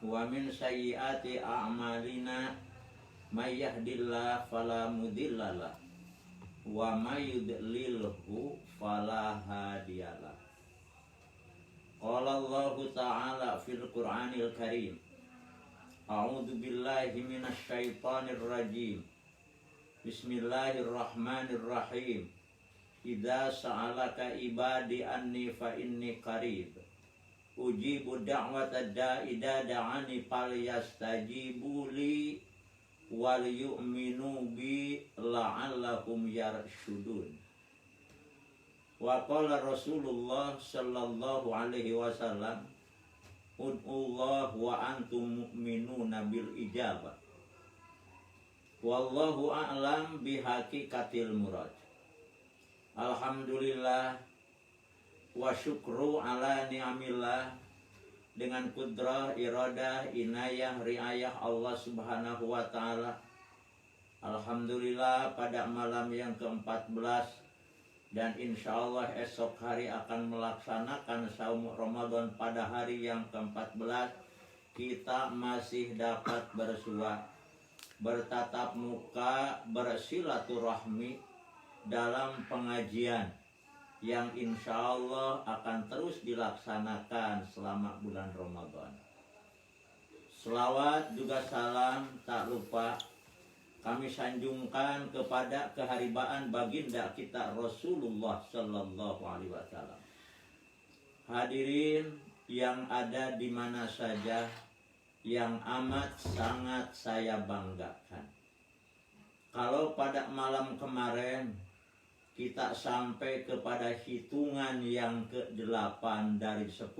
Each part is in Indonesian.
wa min sayyiati a'malina may yahdihillahu fala mudhillalah wa may yudlilhu fala hadiyalah. Qala Allah Ta'ala fil Qur'anil Karim, a'udzu billahi minasy syaithanir rajim. Bismillahirrahmanirrahim. Idza sa'alaka ibadi anni fa inni qarib ujibu da'watad da'i idza da'ani falyastajibu li wal yu'minu bi la'allahum yarshudun. Wa qala Rasulullah sallallahu alaihi wasallam, ud'ullah wa antum mu'minuna bil ijabah. Wallahu a'lam bihaqiqatil murad. Alhamdulillah wa syukru ala ni'amillah. Dengan kudrah, iradah, inayah, riayah Allah subhanahu wa ta'ala. Alhamdulillah pada malam yang ke-14 dan insya Allah esok hari akan melaksanakan saum Ramadan pada hari yang ke-14, kita masih dapat bersua, bertatap muka, bersilaturahmi dalam pengajian yang insya Allah akan terus dilaksanakan selama bulan Ramadan. Selawat juga salam tak lupa kami sanjungkan kepada keharibaan baginda kita Rasulullah Sallallahu Alaihi Wasallam. Hadirin yang ada di mana saja, yang amat sangat saya banggakan. Kalau pada malam kemarin kita sampai kepada hitungan yang ke-8 dari 10,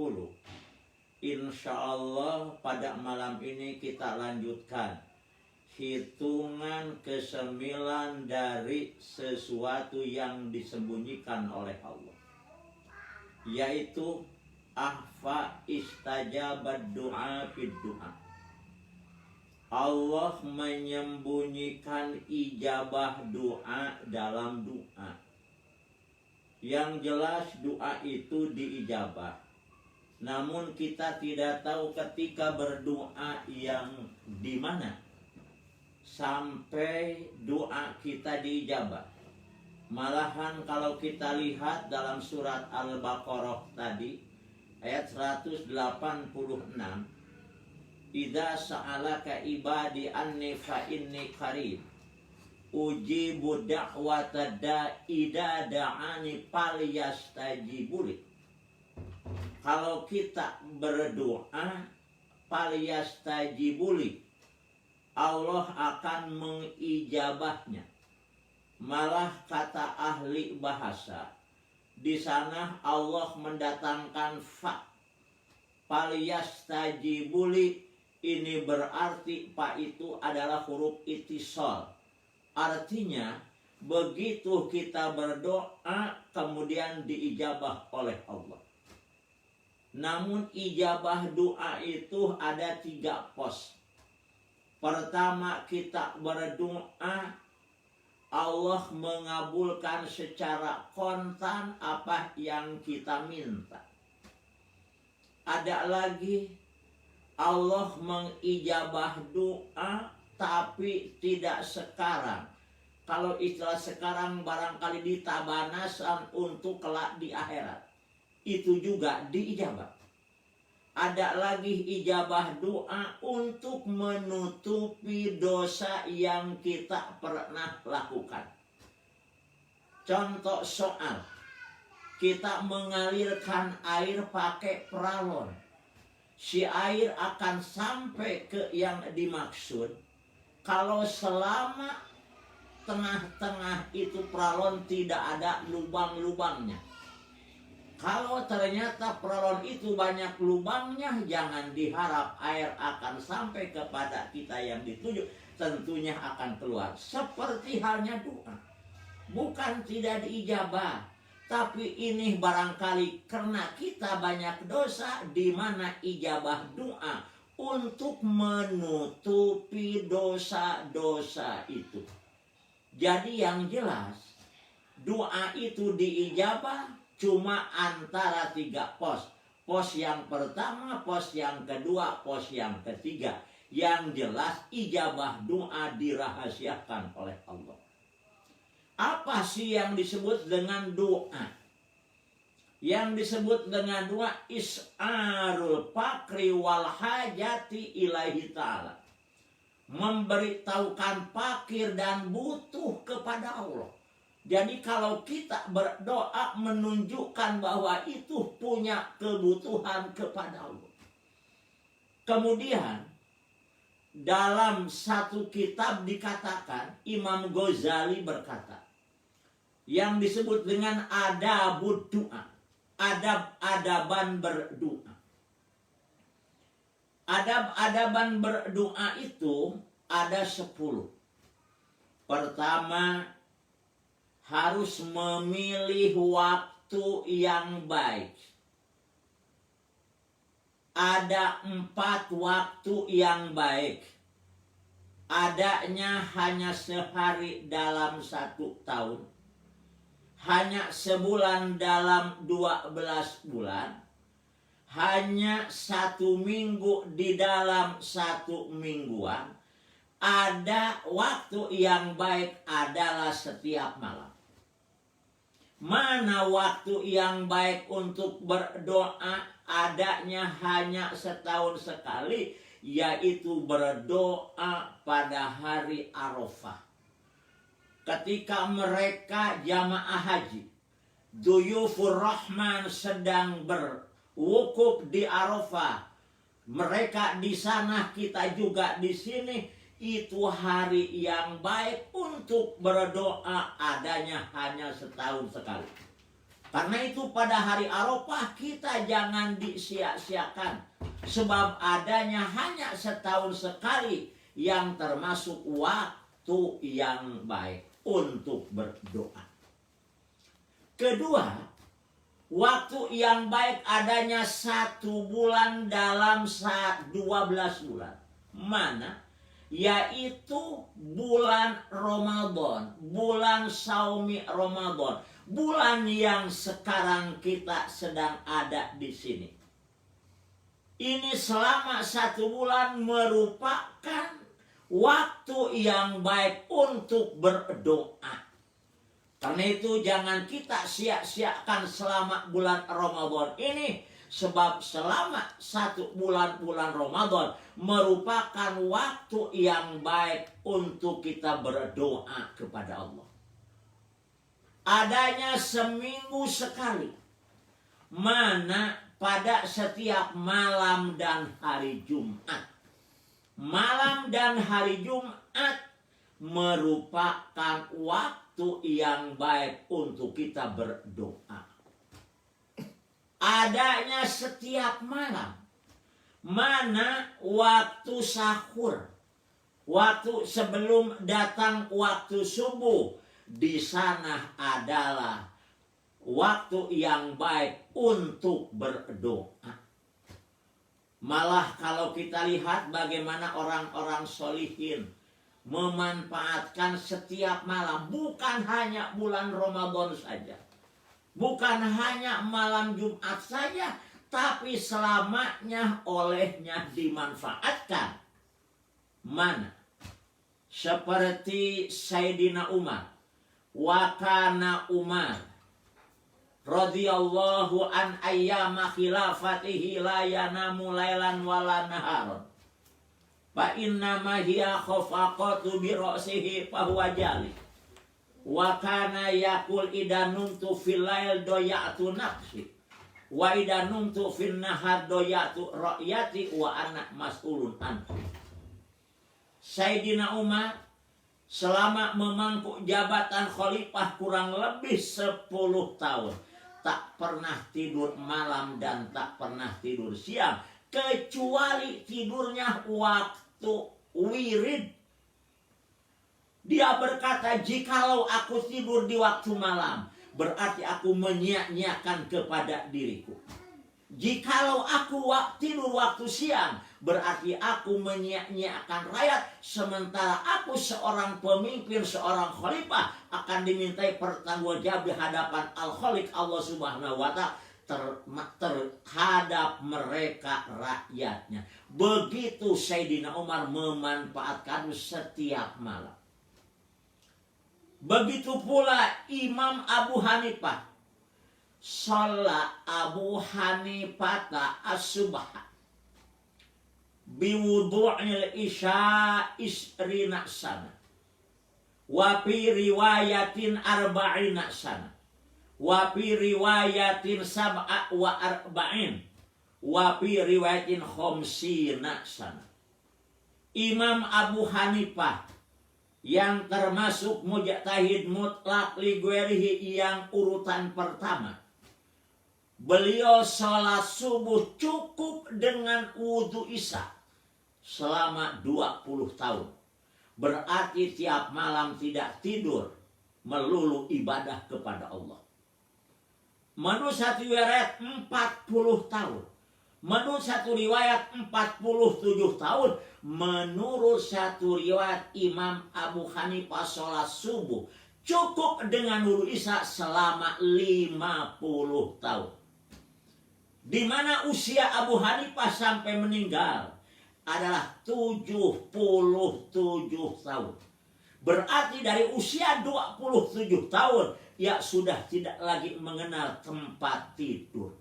insya Allah pada malam ini kita lanjutkan hitungan ke-9 dari sesuatu yang disembunyikan oleh Allah, yaitu ahfa istajabad du'a fid du'a. Allah menyembunyikan ijabah doa dalam doa. Yang jelas doa itu diijabah. Namun kita tidak tahu ketika berdoa yang di mana sampai doa kita diijabah. Malahan kalau kita lihat dalam surat Al-Baqarah tadi ayat 186, idza sa'alaka ibadi anni fa inni qarib ujibu da'watad da'i idza da'ani falyastajibuli. Kalau kita berdoa falyastajibuli, Allah akan mengijabahnya. Malah kata ahli bahasa, di sana Allah mendatangkan fa, falyastajibuli. Ini berarti fa itu adalah huruf ittisal. Artinya begitu kita berdoa kemudian diijabah oleh Allah. Namun ijabah doa itu ada 3 pos. Pertama, kita berdoa, Allah mengabulkan secara kontan apa yang kita minta. Ada lagi, Allah mengijabah doa tapi tidak sekarang. Kalau istilah sekarang barangkali ditabanasan untuk kelak di akhirat. Itu juga diijabah. Ada lagi ijabah doa untuk menutupi dosa yang kita pernah lakukan. Contoh soal, kita mengalirkan air pakai peralon. Si air akan sampai ke yang dimaksud kalau selama tengah-tengah itu peralon tidak ada lubang-lubangnya. Kalau ternyata peralon itu banyak lubangnya, jangan diharap air akan sampai kepada kita yang dituju, tentunya akan keluar. Seperti halnya doa, bukan tidak diijabah, tapi ini barangkali karena kita banyak dosa, di mana ijabah doa untuk menutupi dosa-dosa itu. Jadi yang jelas, doa itu diijabah cuma antara 3 pos. pos yang pertama, pos yang kedua, pos yang ketiga. Yang jelas ijabah doa dirahasiakan oleh Allah. Apa sih yang disebut dengan doa? Yang disebut dengan doa is'arul fakri wal hajati ilahi ta'ala. Memberitahukan fakir dan butuh kepada Allah. Jadi kalau kita berdoa menunjukkan bahwa itu punya kebutuhan kepada Allah. Kemudian dalam satu kitab dikatakan, Imam Ghazali berkata, yang disebut dengan adabud doa, adab-adaban berdoa. Adab-adaban berdoa itu ada 10. Pertama, harus memilih waktu yang baik. Ada 4 waktu yang baik. Adanya hanya sehari dalam 1 tahun. Hanya sebulan dalam 12 bulan. Hanya 1 minggu di dalam 1 mingguan. Ada waktu yang baik adalah setiap malam. Mana waktu yang baik untuk berdoa? Adanya hanya setahun sekali, yaitu berdoa pada hari Arafah. Ketika mereka jamaah haji, Duyufur Rahman sedang berwukuf di Arafah. Mereka di sana, kita juga di sini. Itu hari yang baik untuk berdoa, adanya hanya setahun sekali. Karena itu pada hari Arafah kita jangan disia-siakan. Sebab adanya hanya setahun sekali yang termasuk waktu yang baik untuk berdoa. Kedua, waktu yang baik adanya 1 bulan dalam 12 bulan. Mana? Yaitu bulan Ramadan, bulan Saumi Ramadan, bulan yang sekarang kita sedang ada di sini. Ini selama 1 bulan merupakan waktu yang baik untuk berdoa. Karena itu jangan kita sia-siakan selama bulan Ramadan ini. Sebab selama 1 bulan Ramadan merupakan waktu yang baik untuk kita berdoa kepada Allah. Adanya seminggu sekali. Mana pada setiap malam dan hari Jumat. Malam dan hari Jumat merupakan waktu yang baik untuk kita berdoa. Adanya setiap malam. Mana waktu sahur, waktu sebelum datang waktu subuh, di sana adalah waktu yang baik untuk berdoa. Malah kalau kita lihat bagaimana orang-orang solihin memanfaatkan setiap malam, bukan hanya bulan Ramadan saja. Bukan hanya malam Jumat saja, tapi selamanya olehnya dimanfaatkan. Mana? Seperti Sayyidina Umar. Wa kana Umar radhiyallahu an ayyama khilafatihi la yanamu lailan wala naharon. Fa innama hiya khafaqatu bi ra'sihi fa huwa jali. Wa kana yaqul idanumtu fil lail doyatu nafsi wa idanumtu fil nahar doyatu ra'yati wa ana mas'ulun anhu. Sayyidina Umar selama memangku jabatan khalifah kurang lebih 10 tahun tak pernah tidur malam dan tak pernah tidur siang, kecuali tidurnya waktu wirid. Dia berkata, jikalau aku tidur di waktu malam, berarti aku menyia-nyiakan kepada diriku. Jikalau aku tidur waktu siang, berarti aku menyia-nyiakan rakyat. Sementara aku seorang pemimpin, seorang khalifah, akan dimintai pertanggungjawaban di hadapan Al-Khaliq Allah Subhanahu wa Ta'ala. terhadap mereka rakyatnya. Begitu Sayyidina Umar memanfaatkan setiap malam. Begitu pula Imam Abu Hanifah. Sholat Abu Hanifah as-subha biwudu'il isya isrina sana. Wa fi riwayatin arba'ina sana. Wa fi riwayatin sab'a wa arba'in. Wa fi riwayatin khamsina sana. Imam Abu Hanifah yang termasuk mujtahid mutlak li ghairihi yang urutan pertama. Beliau sholat subuh cukup dengan wudu isya selama 20 tahun. Berarti tiap malam tidak tidur, melulu ibadah kepada Allah. Menurut satu riwayat 40 tahun. Menurut satu riwayat 47 tahun. Menurut satu riwayat Imam Abu Hanifah sholat subuh cukup dengan wudu isya selama 50 tahun. Di mana usia Abu Hanifah sampai meninggal adalah 77 tahun. Berarti dari usia 27 tahun ia sudah tidak lagi mengenal tempat tidur.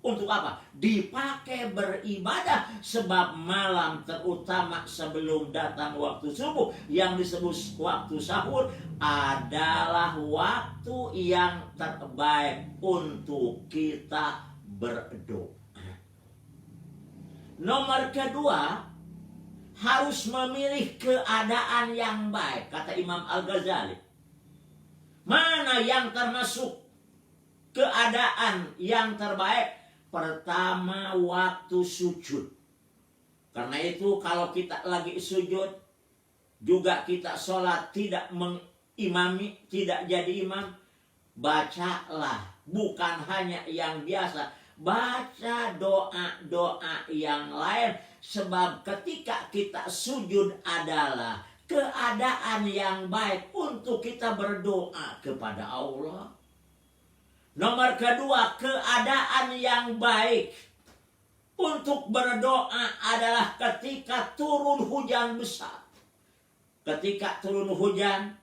Untuk apa? Dipakai beribadah, sebab malam terutama sebelum datang waktu subuh yang disebut waktu sahur adalah waktu yang terbaik untuk kita berdoa. Nomor kedua, harus memilih keadaan yang baik, kata Imam Al-Ghazali. Mana yang termasuk keadaan yang terbaik? Pertama, waktu sujud. Karena itu kalau kita lagi sujud, juga kita sholat tidak mengimami, tidak jadi imam, bacalah. Bukan hanya yang biasa, baca doa-doa yang lain. Sebab ketika kita sujud adalah keadaan yang baik untuk kita berdoa kepada Allah. Nomor kedua, keadaan yang baik untuk berdoa adalah ketika turun hujan besar. Ketika turun hujan,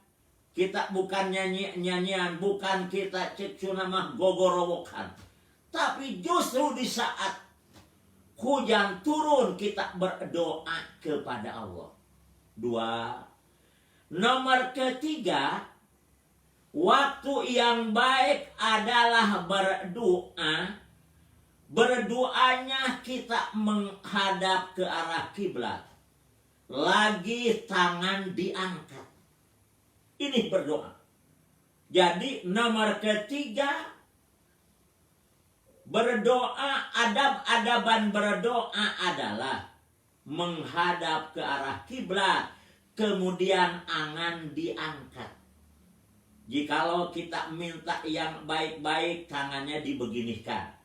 kita bukan nyanyi-nyanyian, bukan kita cecunamah gogorowokan. Tapi justru di saat hujan turun, kita berdoa kepada Allah. Dua. Nomor ketiga, waktu yang baik adalah berdoa. Berdoanya kita menghadap ke arah kiblat. Lagi tangan diangkat. Ini berdoa. Jadi nomor ketiga, berdoa, adab-adaban berdoa adalah menghadap ke arah kiblat, kemudian angan diangkat. Jikalau kita minta yang baik-baik, tangannya dibeginikan.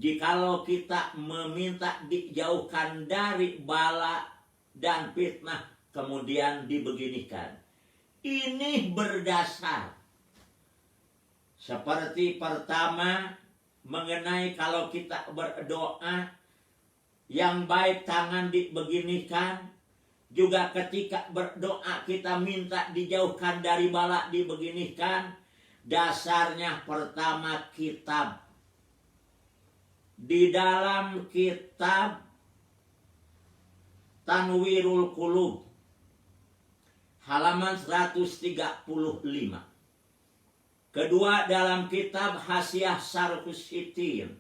Jikalau kita meminta dijauhkan dari bala dan fitnah, kemudian dibeginikan. Ini berdasar. Seperti pertama, mengenai kalau kita berdoa, yang baik tangan dibeginikan. Juga ketika berdoa kita minta dijauhkan dari bala, dibeginikan. Dasarnya pertama kitab. Di dalam kitab Tanwirul Qulub halaman 135. Kedua dalam kitab Hasyiah Syarhus Sitin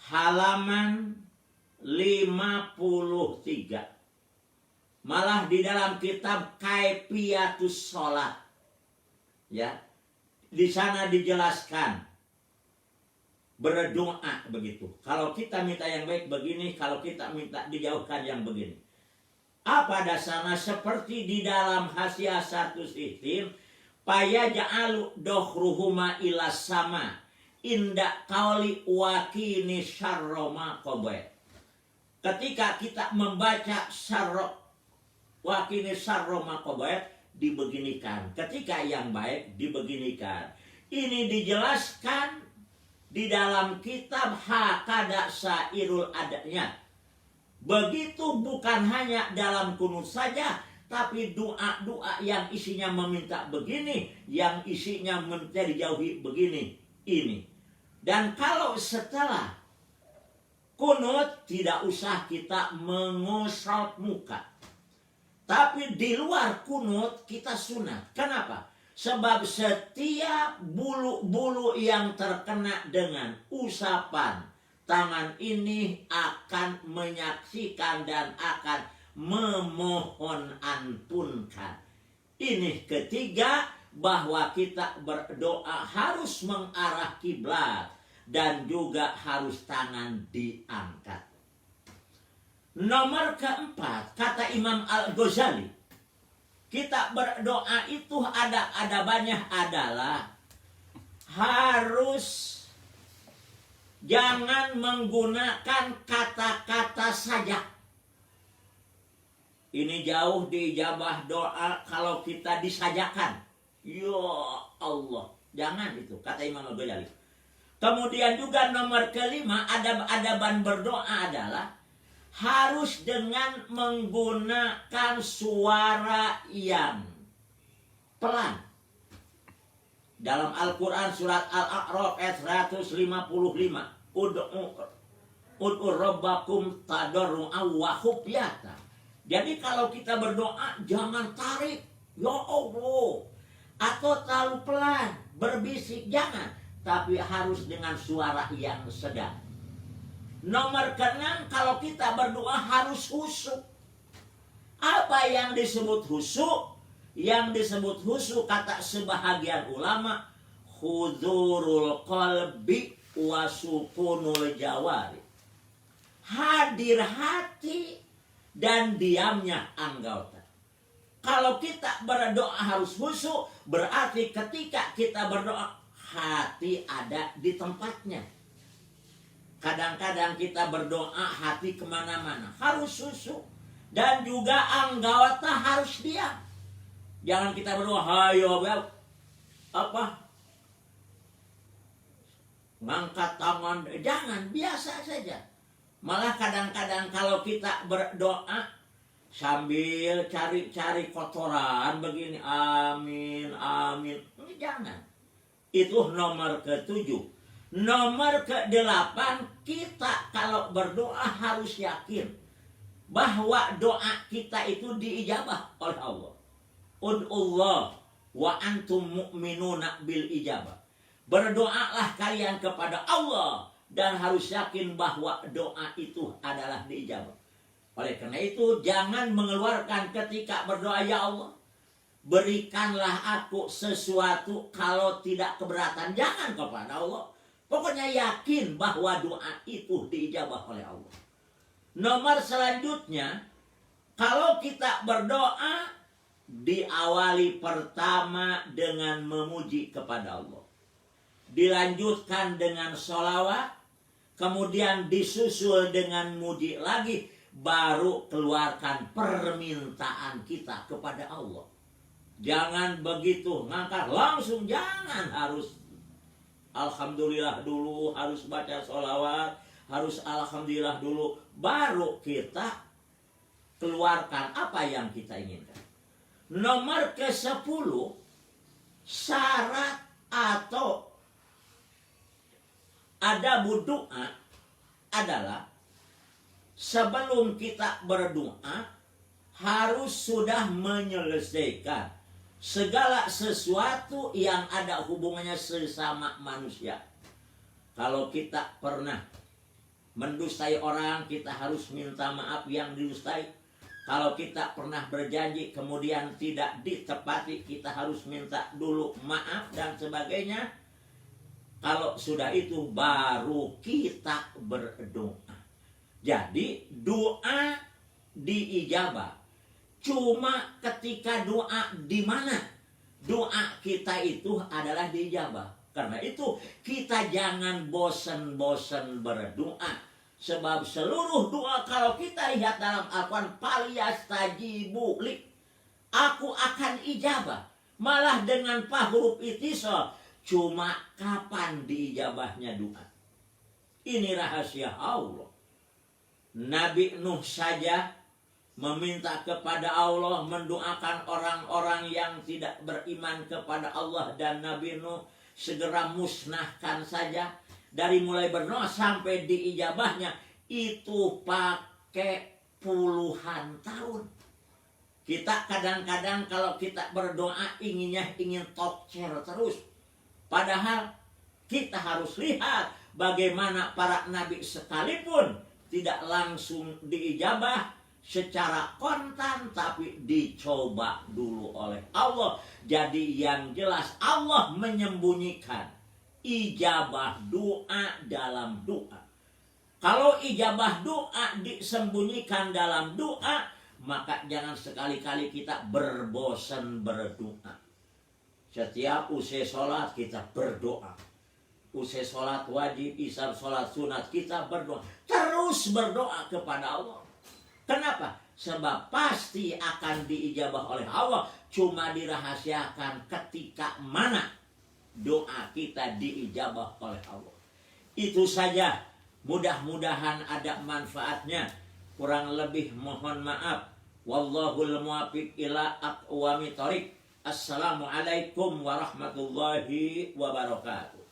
halaman 53. Malah di dalam kitab Kaifiyatus Sholat, ya, di sana dijelaskan berdoa begitu. Kalau kita minta yang baik begini, kalau kita minta dijauhkan yang begini. Apa dasarnya? Seperti di dalam Hasyiah Syarhus Sitin, payaja'alu dohruhuma ila sama inda qauli wakini syarroma qobet. Ketika kita membaca syarro wakini syarroma qobet, dibeginikan. Ketika yang baik dibeginikan. Ini dijelaskan di dalam kitab hakada sairul adanya. Begitu bukan hanya dalam kunut saja, tapi doa-doa yang isinya meminta begini, yang isinya minta dijauhi begini, ini. Dan kalau setelah kunut, tidak usah kita mengusap muka. Tapi di luar kunut kita sunat. Kenapa? Sebab setiap bulu-bulu yang terkena dengan usapan tangan ini akan menyaksikan dan akan memohon ampunkan. Ini ketiga, bahwa kita berdoa harus mengarah kiblat dan juga harus tangan diangkat. Nomor keempat, kata Imam Al-Ghazali, kita berdoa itu ada-adabannya adalah harus jangan menggunakan kata-kata saja. Ini jauh diijabah doa kalau kita disajakan. Ya Allah, jangan itu, kata Imam Al-Ghazali. Kemudian juga nomor kelima, adab-adaban berdoa adalah harus dengan menggunakan suara yang pelan. Dalam Al-Quran surat Al-A'raf ayat 155, Ud'u rabbakum tadarru'an wa khufyatan. Jadi kalau kita berdoa jangan tarik, ya Allah, atau terlalu pelan, berbisik, jangan. Tapi harus dengan suara yang sedang. Nomor keenam, kalau kita berdoa harus khusyuk. Apa yang disebut khusyuk? Yang disebut khusyuk kata sebahagian ulama, huzurul qalbi wa sukunul jawari. Hadir hati dan diamnya anggota. Kalau kita berdoa harus khusyuk, berarti ketika kita berdoa hati ada di tempatnya. Kadang-kadang kita berdoa hati kemana-mana, harus khusyuk. Dan juga anggota harus diam. Jangan kita berdoa, hayo ngangkat tangan, jangan, biasa saja. Malah kadang-kadang kalau kita berdoa sambil cari-cari kotoran begini, amin, amin, ini jangan. Itu nomor ketujuh. Nomor ke-8, kita kalau berdoa harus yakin bahwa doa kita itu diijabah oleh Allah. Ud'ullah wa antum mu'minuna bil ijabah. Berdoalah kalian kepada Allah dan harus yakin bahwa doa itu adalah diijabah. Oleh karena itu jangan mengeluarkan ketika berdoa, ya Allah, berikanlah aku sesuatu, kalau tidak keberatan jangan kepada Allah. Pokoknya yakin bahwa doa itu diijabah oleh Allah. Nomor selanjutnya, kalau kita berdoa, diawali pertama dengan memuji kepada Allah. Dilanjutkan dengan sholawat, kemudian disusul dengan muji lagi, baru keluarkan permintaan kita kepada Allah. Jangan begitu ngangkat langsung, jangan, harus alhamdulillah dulu, harus baca sholawat, harus alhamdulillah dulu, baru kita keluarkan apa yang kita inginkan. Nomor ke-10, syarat atau adab doa adalah sebelum kita berdoa harus sudah menyelesaikan segala sesuatu yang ada hubungannya sesama manusia. Kalau kita pernah mendustai orang, kita harus minta maaf yang didustai. Kalau kita pernah berjanji kemudian tidak ditepati, kita harus minta dulu maaf dan sebagainya. Kalau sudah itu baru kita berdoa. Jadi doa diijabah. Cuma ketika doa di mana doa kita itu adalah diijabah. Karena itu kita jangan bosan-bosan berdoa. Sebab seluruh doa kalau kita lihat dalam Al-Quran, falyastajibu li, aku akan ijabah. Malah dengan huruf itisal, Cuma kapan diijabahnya doa? Ini rahasia Allah. Nabi Nuh saja meminta kepada Allah, mendoakan orang-orang yang tidak beriman kepada Allah dan Nabi Nuh segera musnahkan saja. Dari mulai berdoa sampai diijabahnya itu pakai puluhan tahun. Kita kadang-kadang kalau kita berdoa ingin tokcer terus. Padahal kita harus lihat bagaimana para nabi sekalipun tidak langsung diijabah secara kontan, tapi dicoba dulu oleh Allah. Jadi yang jelas Allah menyembunyikan ijabah doa dalam doa. Kalau ijabah doa disembunyikan dalam doa, maka jangan sekali-kali kita berbosan berdoa. Setiap usai sholat kita berdoa. Usai sholat wajib, isar sholat sunat kita berdoa. Terus berdoa kepada Allah. Kenapa? Sebab pasti akan diijabah oleh Allah. Cuma dirahasiakan ketika mana doa kita diijabah oleh Allah. Itu saja. Mudah-mudahan ada manfaatnya. Kurang lebih mohon maaf. Wallahul muwaffiq ila aqwamit thoriq. Assalamualaikum warahmatullahi wabarakatuh.